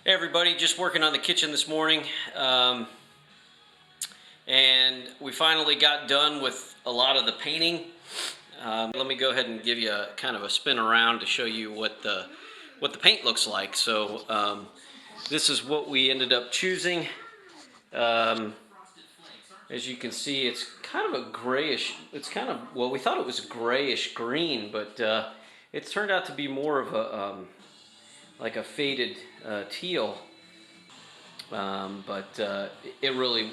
Hey everybody, just working on the kitchen this morning, and we finally got done with a lot of the painting. Let me go ahead and give you a kind of a spin around to show you what the paint looks like. So this is what we ended up choosing. As you can see, it's kind of a grayish. It's kind of, well, we thought it was grayish green, but it turned out to be more of a like a faded teal. But it really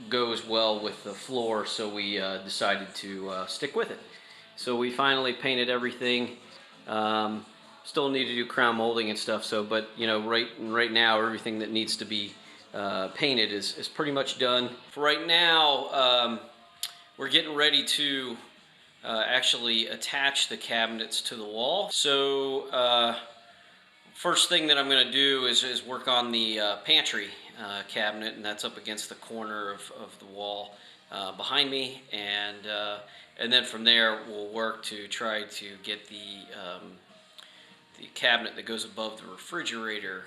goes well with the floor, so we decided to stick with it. So we finally painted everything. Still need to do crown molding and stuff. So, but you know, right now, everything that needs to be painted is pretty much done. For right now, we're getting ready to actually attach the cabinets to the wall. So. First thing that I'm going to do is work on the pantry cabinet, and that's up against the corner of the wall behind me, and then from there we'll work to try to get the cabinet that goes above the refrigerator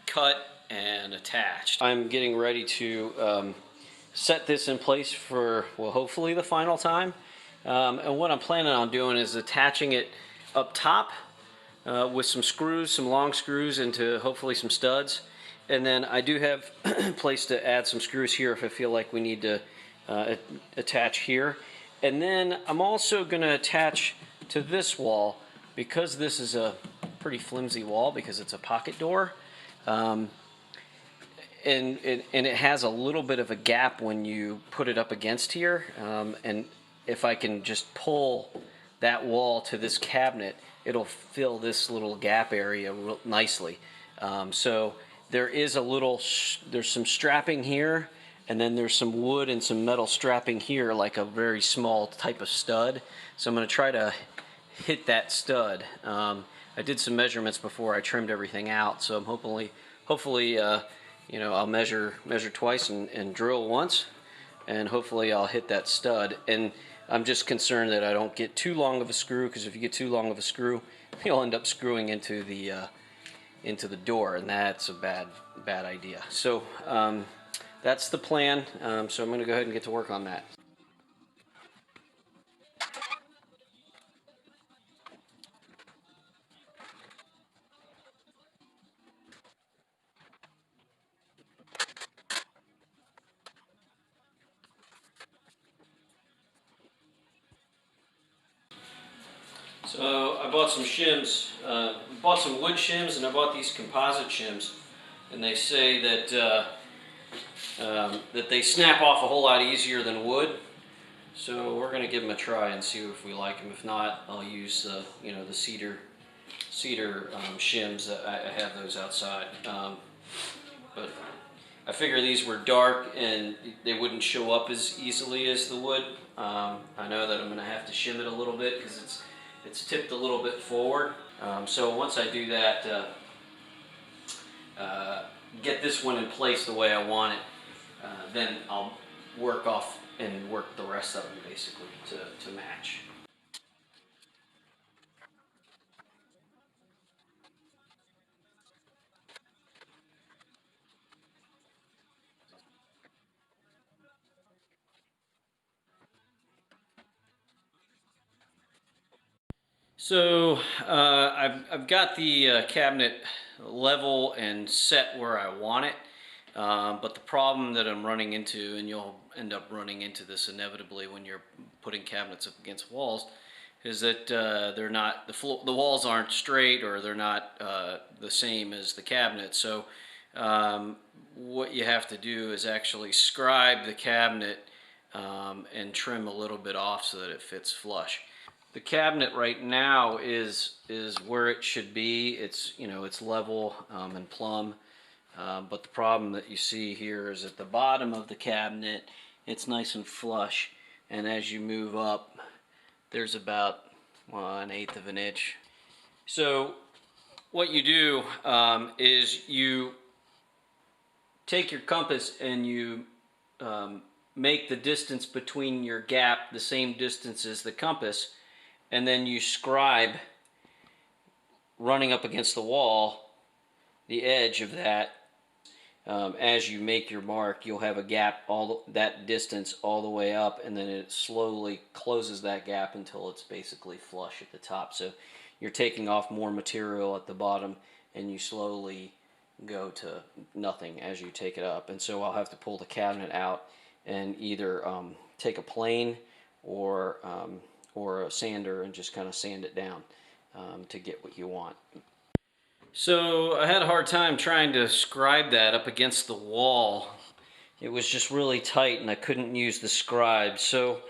cut and attached. I'm getting ready to set this in place for, well, hopefully the final time, and what I'm planning on doing is attaching it up top with some screws, some long screws into hopefully some studs. And then I do have a place to add some screws here if I feel like we need to attach here. And then I'm also going to attach to this wall, because this is a pretty flimsy wall because it's a pocket door. And it has a little bit of a gap when you put it up against here. And if I can just pull that wall to this cabinet, it'll fill this little gap area real nicely. So there is there's some strapping here, and then there's some wood and some metal strapping here, like a very small type of stud. So I'm going to try to hit that stud. I did some measurements before I trimmed everything out, so I'm hopefully you know, I'll measure twice and drill once, and hopefully I'll hit that stud. And I'm just concerned that I don't get too long of a screw, because if you get too long of a screw, you'll end up screwing into the door, and that's a bad idea. So that's the plan. So I'm going to go ahead and get to work on that. So I bought some shims, bought some wood shims, and I bought these composite shims, and they say that that they snap off a whole lot easier than wood. So we're going to give them a try and see if we like them. If not, I'll use the the cedar shims. I have those outside, but I figure these were dark and they wouldn't show up as easily as the wood. I know that I'm going to have to shim it a little bit because it's tipped a little bit forward. So once I do that, get this one in place the way I want it, then I'll work the rest of them basically to match. So I've got the cabinet level and set where I want it, but the problem that I'm running into, and you'll end up running into this inevitably when you're putting cabinets up against walls, is that they're not the walls aren't straight, or they're not the same as the cabinet. So what you have to do is actually scribe the cabinet and trim a little bit off so that it fits flush. The cabinet right now is where it should be. It's it's level and plumb, but the problem that you see here is at the bottom of the cabinet, it's nice and flush, and as you move up, there's about 1/8 of an inch. So what you do is you take your compass and you make the distance between your gap the same distance as the compass, and then you scribe running up against the wall the edge of that, as you make your mark, you'll have a gap that distance all the way up, and then it slowly closes that gap until it's basically flush at the top. So you're taking off more material at the bottom, and you slowly go to nothing as you take it up. And so I'll have to pull the cabinet out and either take a plane or a sander and just kind of sand it down to get what you want. So I had a hard time trying to scribe that up against the wall. It was just really tight and I couldn't use the scribe. So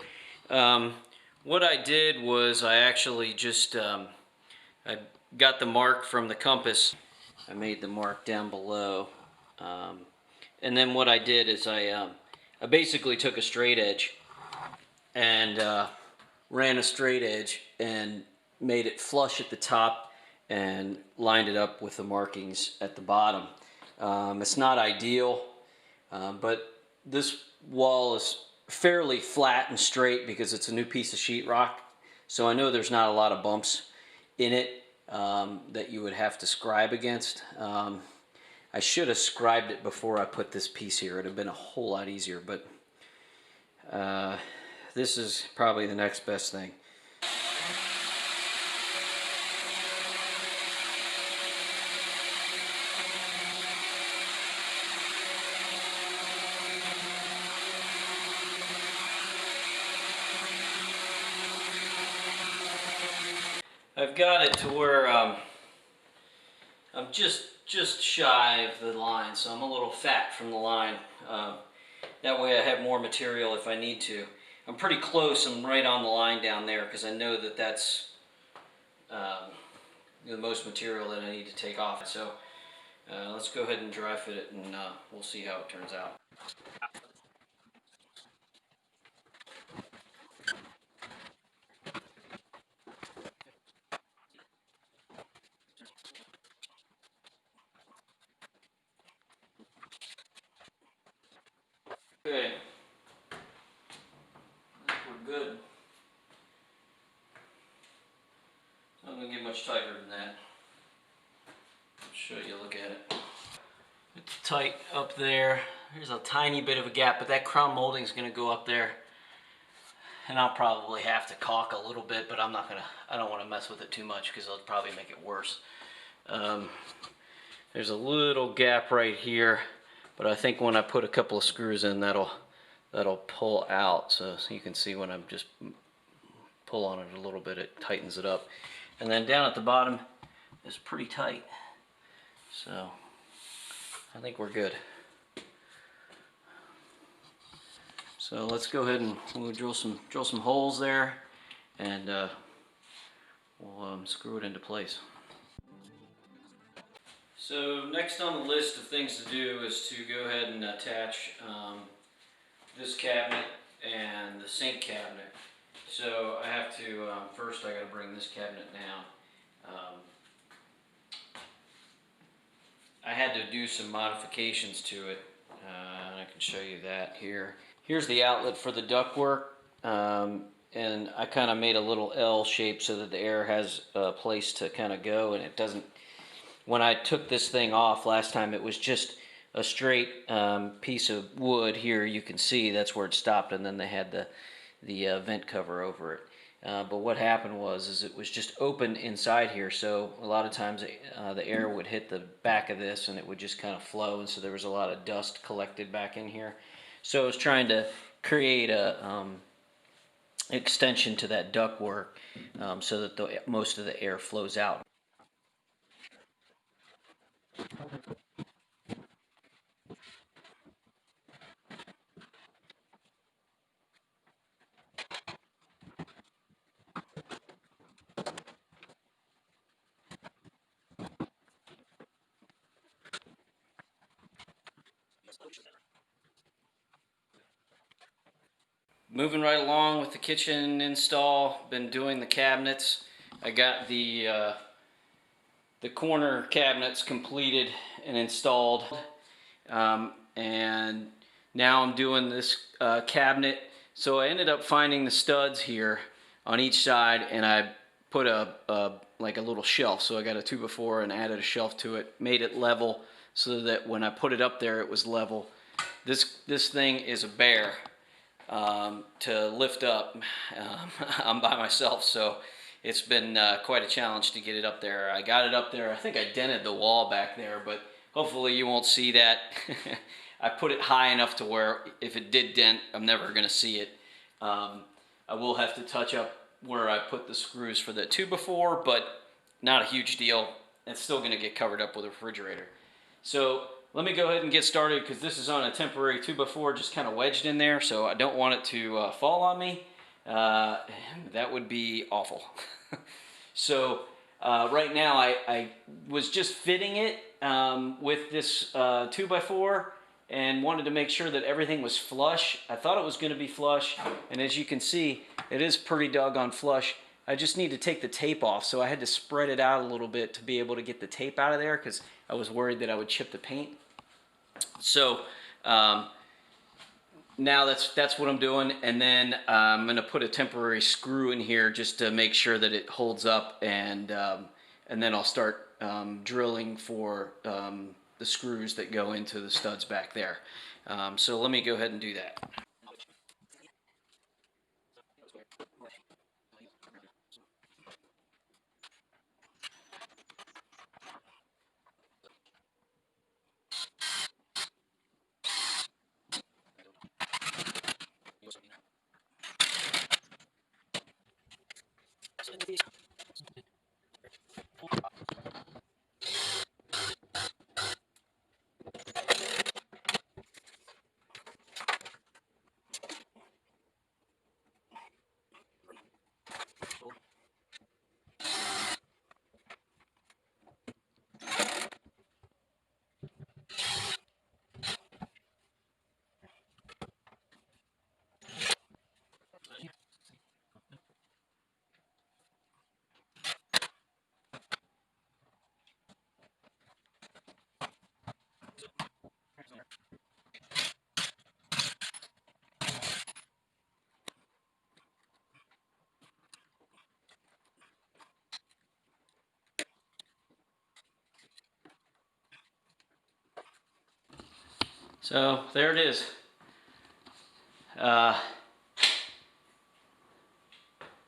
what I did was I actually just I got the mark from the compass. I made the mark down below. And then what I did is I basically took a straight edge and ran a straight edge and made it flush at the top and lined it up with the markings at the bottom. It's not ideal, but this wall is fairly flat and straight because it's a new piece of sheetrock. So I know there's not a lot of bumps in it that you would have to scribe against. I should have scribed it before I put this piece here. It would have been a whole lot easier, but this is probably the next best thing. I've got it to where I'm just shy of the line, so I'm a little fat from the line. That way I have more material if I need to. I'm pretty close. I'm right on the line down there because I know that that's the most material that I need to take off. So let's go ahead and dry fit it, and we'll see how it turns out. Okay, I think we're good. I'm not going to get much tighter than that. I'll show you, look at it. It's tight up there. There's a tiny bit of a gap, but that crown molding is going to go up there. And I'll probably have to caulk a little bit, but I don't want to mess with it too much because it'll probably make it worse. There's a little gap right here, but I think when I put a couple of screws in, that'll pull out. So you can see when I just pull on it a little bit, it tightens it up. And then down at the bottom is pretty tight. So I think we're good. So let's go ahead and we'll drill some holes there, and we'll screw it into place. So next on the list of things to do is to go ahead and attach this cabinet and the sink cabinet. So I have to first I got to bring this cabinet down. I had to do some modifications to it, and I can show you that here. Here's the outlet for the ductwork, and I kind of made a little L shape so that the air has a place to kind of go, and it doesn't. When I took this thing off last time, it was just a straight piece of wood here. You can see that's where it stopped, and then they had the vent cover over it. But what happened was it was just open inside here, so a lot of times the air would hit the back of this and it would just kind of flow, and so there was a lot of dust collected back in here. So I was trying to create a extension to that ductwork so that most of the air flows out. Moving right along with the kitchen install, been doing the cabinets. I got the corner cabinets completed and installed, and now I'm doing this cabinet. So I ended up finding the studs here on each side, and I put a like a little shelf. So I got a 2x4 and added a shelf to it, made it level so that when I put it up there, it was level. This thing is a bear to lift up. I'm by myself, so it's been quite a challenge to get it up there. I got it up there. I think I dented the wall back there, but hopefully you won't see that. I put it high enough to where if it did dent, I'm never going to see it. I will have to touch up where I put the screws for the 2x4, but not a huge deal. It's still going to get covered up with a refrigerator. So let me go ahead and get started, because this is on a temporary 2x4 just kind of wedged in there, so I don't want it to fall on me. That would be awful. So right now I was just fitting it with this 2x4 and wanted to make sure that everything was flush. I thought it was going to be flush, and as you can see, it is pretty doggone flush. I just need to take the tape off, so I had to spread it out a little bit to be able to get the tape out of there, because I was worried that I would chip the paint. So now that's what I'm doing, and then I'm going to put a temporary screw in here just to make sure that it holds up, and then I'll start drilling for the screws that go into the studs back there. So let me go ahead and do that. So there it is. That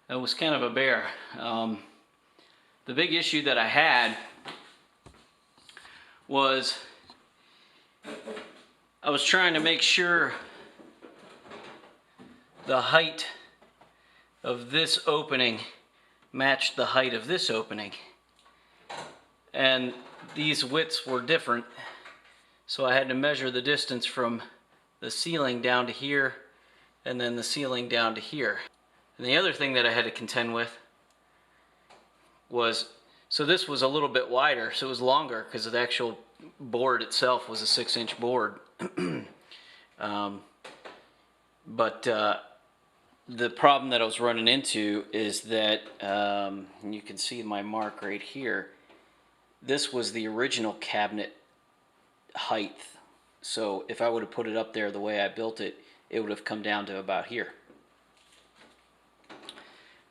was kind of a bear. The big issue that I had was I was trying to make sure the height of this opening matched the height of this opening, and these widths were different, so I had to measure the distance from the ceiling down to here and then the ceiling down to here. And the other thing that I had to contend with was, so this was a little bit wider, so it was longer because the actual board itself was a 6-inch board. But the problem that I was running into is that, you can see my mark right here, this was the original cabinet height. So if I would have put it up there the way I built it, it would have come down to about here.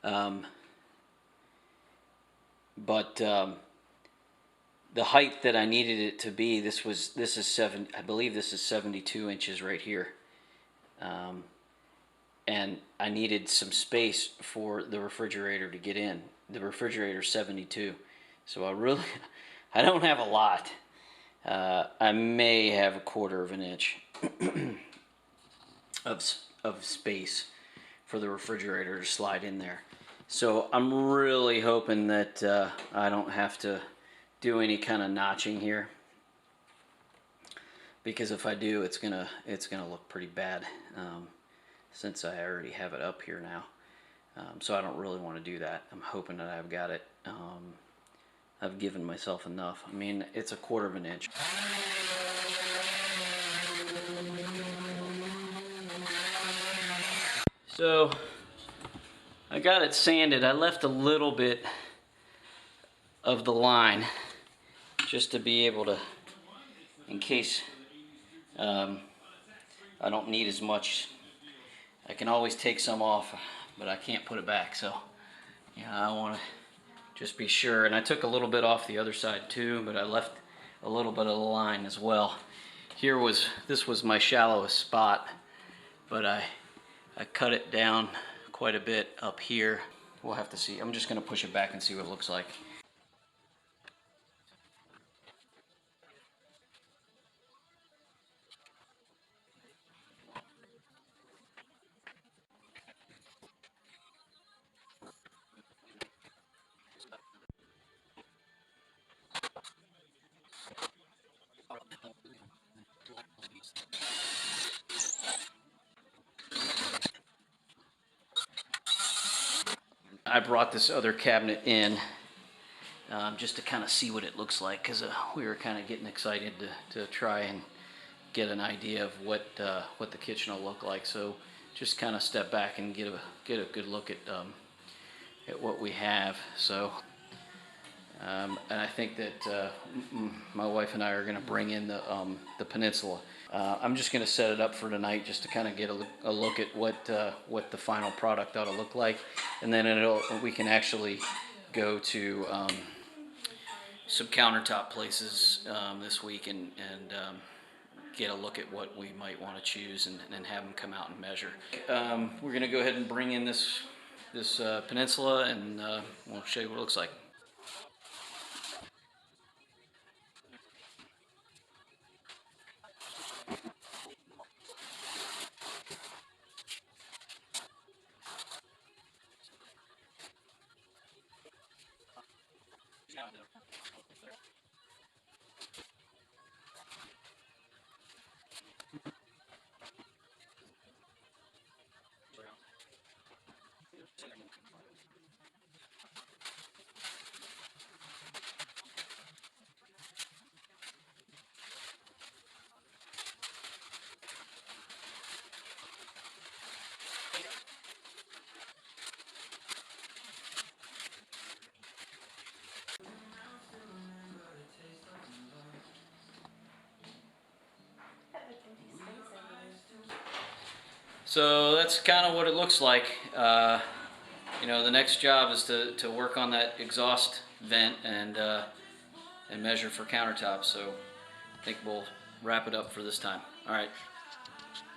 The height that I needed it to be, I believe this is 72 inches right here. And I needed some space for the refrigerator to get in. The refrigerator's 72. So I don't have a lot. I may have a 1/4 of an inch of space for the refrigerator to slide in there. So I'm really hoping that I don't have to do any kind of notching here, because if I do, it's gonna look pretty bad, since I already have it up here now. So I don't really want to do that. I'm hoping that I've got it. I've given myself enough. I mean, it's a 1/4 of an inch. So I got it sanded. I left a little bit of the line just to be able to, in case I don't need as much. I can always take some off, but I can't put it back. So yeah, I want to just be sure. And I took a little bit off the other side too, but I left a little bit of the line as well. This was my shallowest spot, but I cut it down quite a bit up here. We'll have to see. I'm just going to push it back and see what it looks like. I brought this other cabinet in just to kind of see what it looks like, because we were kind of getting excited to try and get an idea of what the kitchen will look like. So just kind of step back and get a good look at what we have. So and I think that my wife and I are going to bring in the peninsula. I'm just going to set it up for tonight, just to kind of get a look at what the final product ought to look like, and then we can actually go to some countertop places this week and get a look at what we might want to choose, and have them come out and measure. We're going to go ahead and bring in this peninsula, and we'll show you what it looks like. So that's kind of what it looks like. The next job is to work on that exhaust vent and measure for countertops. So I think we'll wrap it up for this time. All right.